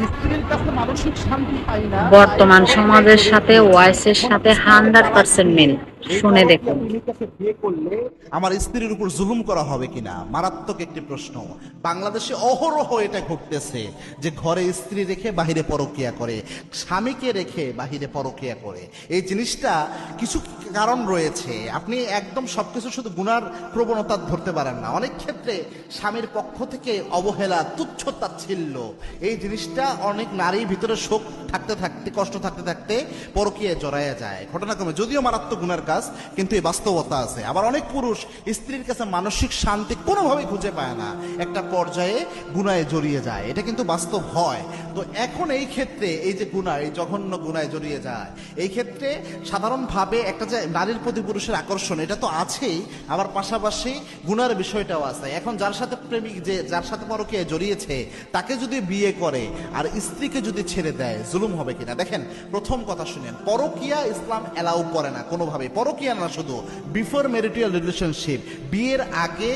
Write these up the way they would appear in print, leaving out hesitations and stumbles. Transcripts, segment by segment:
স্ত্রীর কাছে মানসিক শান্তি পাই না, তাই বর্তমান পরকীয়ায় সমাজের জড়িয়ে সাথে পড়ি। ওয়াইসের এখন সাথে ইসলামের 100% দাওয়াত মিল। কি? এই শুনে পরকীয়া দেখুন। প্রেমিকাকে বিয়ে করলে আমার স্ত্রীর উপর জুলুম করা হবে কিনা, মারাত্মক একটি প্রশ্ন। বাংলাদেশে অহরহ এটা ঘটতেছে যে ঘরে স্ত্রী রেখে বাহিরে পরকীয়া করে, স্বামীকে রেখে বাহিরে পরকীয়া করে। এই জিনিসটা কিছু কারণ রয়েছে, আপনি একদম সবকিছু শুধু গুনার প্রবণতা ধরতে পারেন না। অনেক ক্ষেত্রে স্বামীর পক্ষ থেকে অবহেলা, তুচ্ছ তাচ্ছিল্য, এই জিনিসটা অনেক নারীর ভিতরে শোক থাকতে থাকতে, কষ্ট থাকতে থাকতে পরকীয়ায় জড়ায়া যায় ঘটনাক্রমে। যদিও মারাত্মক গুনার কাজ, কিন্তু এই বাস্তবতা আছে। আবার অনেক পুরুষ স্ত্রীর কাছে মানসিক শান্তি কোনোভাবেই খুঁজে পায় না, একটা পর্যায়ে গুনায় জড়িয়ে যায়। এটা কিন্তু বাস্তব হয়। তো এখন এই ক্ষেত্রে এই যে গুনাহ, এই জঘন্য গুনায় জড়িয়ে যায়, এই ক্ষেত্রে সাধারণভাবে একটা যে নারীর প্রতি পুরুষের আকর্ষণ, এটা তো আছেই, আবার পাশাপাশি গুনার বিষয়টাও আছে। এখন যার সাথে প্রেমিক, যে যার সাথে পরকীয়ায় জড়িয়েছে, তাকে যদি বিয়ে করে আর স্ত্রীকে যদি ছেড়ে দেয়, জুলুম হবে কিনা? দেখেন, প্রথম কথা শুনেন, পরকীয়া ইসলাম এলাউ করে না কোনোভাবে। পরকীয়া না, শুধু বিফোর ম্যারিটাল রিলেশনশিপ, বিয়ের আগে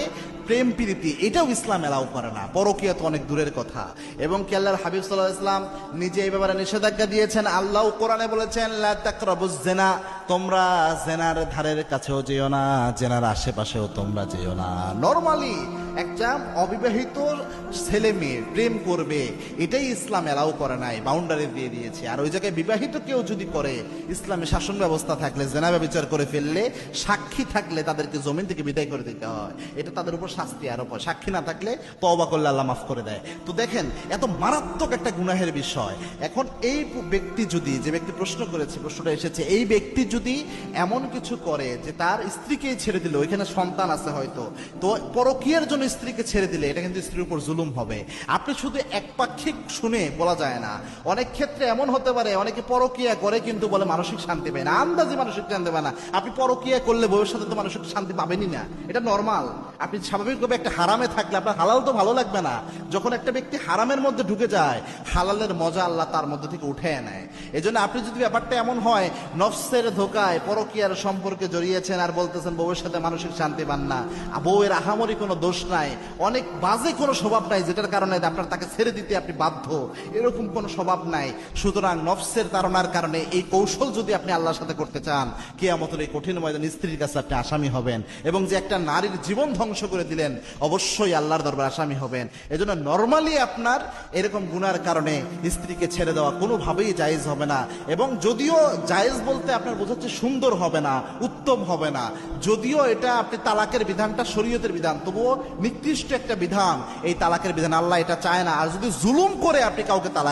প্রেম প্রীতি, এটাও ইসলাম এলাউ করে না। পরকীয়া তো অনেক দূরের কথা। এবং কি আল্লাহর হাবিব সাল্লাল্লাহু আলাইহি ওয়াসাল্লাম নিজে এই ব্যাপারে নিষেধাজ্ঞা দিয়েছেন। আল্লাহ কোরআনে বলেছেন, লা তাকরাবুজ জিনা, তোমরা জেনার ধারের কাছেও যেও না, জেনার আশেপাশেও তোমরা যেও না। নরমালি একটা অবিবাহিত ছেলে মেয়ে প্রেম করবে, এটাই ইসলাম এলাউ করে নাই, বাউন্ডারি দিয়ে দিয়েছে। আর ওই জায়গায় বিবাহিত কেউ যদি করে, ইসলামে শাসন ব্যবস্থা থাকলে, জেনা ব্যভিচার করে ফেললে, সাক্ষী থাকলে তাদেরকে জমিন থেকে বিদায় করে দিতে হয়। এটা তাদের উপর শাস্তি আরোপ হয়। সাক্ষী না থাকলে তওবা করলে আল্লাহ মাফ করে দেয়। তো দেখেন, এত মারাত্মক একটা গুনাহের বিষয়। এখন এই ব্যক্তি যদি, যে ব্যক্তি প্রশ্ন করেছে, প্রশ্নটা এসেছে, এই ব্যক্তি যদি এমন কিছু করে যে তার স্ত্রীকেই ছেড়ে দিল, ওইখানে সন্তান আছে হয়তো, তো পরকীয়ার জন্য স্ত্রীকে ছেড়ে দিলে এটা কিন্তু স্ত্রীর উপর জুলুম হবে। আপনি শুধু একপাক্ষিক শুনে বলা যায় না। অনেক ক্ষেত্রে এমন হতে পারে, অনেকে পরকীয়া করে কিন্তু বলে মানসিক শান্তি পায় না, আন্দাজে মানসিক শান্তি পায় না। আপনি পরকীয়া করলে ভবিষ্যতে তো মানসিক শান্তি পাবেনই না, এটা নর্মাল। আপনি স্বাভাবিকভাবে একটা হারামে থাকলে আপনার হালাল তো ভালো লাগবে না। যখন একটা ব্যক্তি হারামের মধ্যে ঢুকে যায়, হালালের মজা আল্লাহ তার মধ্যে থেকে উঠে নেয়। এই জন্য আপনি যদি ব্যাপারটা এমন হয়, নফসের ধোকায় পরকীয়ার সম্পর্কে জড়িয়েছেন আর বলতেছেন বউয়ের সাথে মানসিক শান্তি পান না, বউয়ের আহামরি কোনো দোষ নাই, অনেক বাজে কোনো স্বভাব নাই যেটার কারণে আপনার তাকে ছেড়ে দিতে আপনি বাধ্য, এরকম কোনো স্বভাব নাই। সুতরাং নফসের তাড়নার কারণে এই কৌশল যদি আপনি আল্লাহর সাথে করতে চান, কিয়ামতের এই কঠিন ময়দানে স্ত্রীর কাছে আপনি আসামি হবেন, এবং যে একটা নারীর জীবন ধ্বংস করে দিলেন, অবশ্যই আল্লাহর দরবারে আসামি হবেন। এজন্য নরমালি আপনার এরকম গুনার কারণে স্ত্রীকে ছেড়ে দেওয়া কোনোভাবেই জায়েজ হবে না। এবং যদিও জায়েজ বলতে আপনার বোঝাচ্ছে সুন্দর হবে না, উত্তম হবে না, যদিও এটা আপনি তালাকের বিধানটা শরীয়তের বিধান, তবুও নিকৃষ্ট একটা বিধান এই তালাকের বিধান, আল্লাহ এটা চায় না। আর যদি জুলুম করে আপনি কাউকে তালাক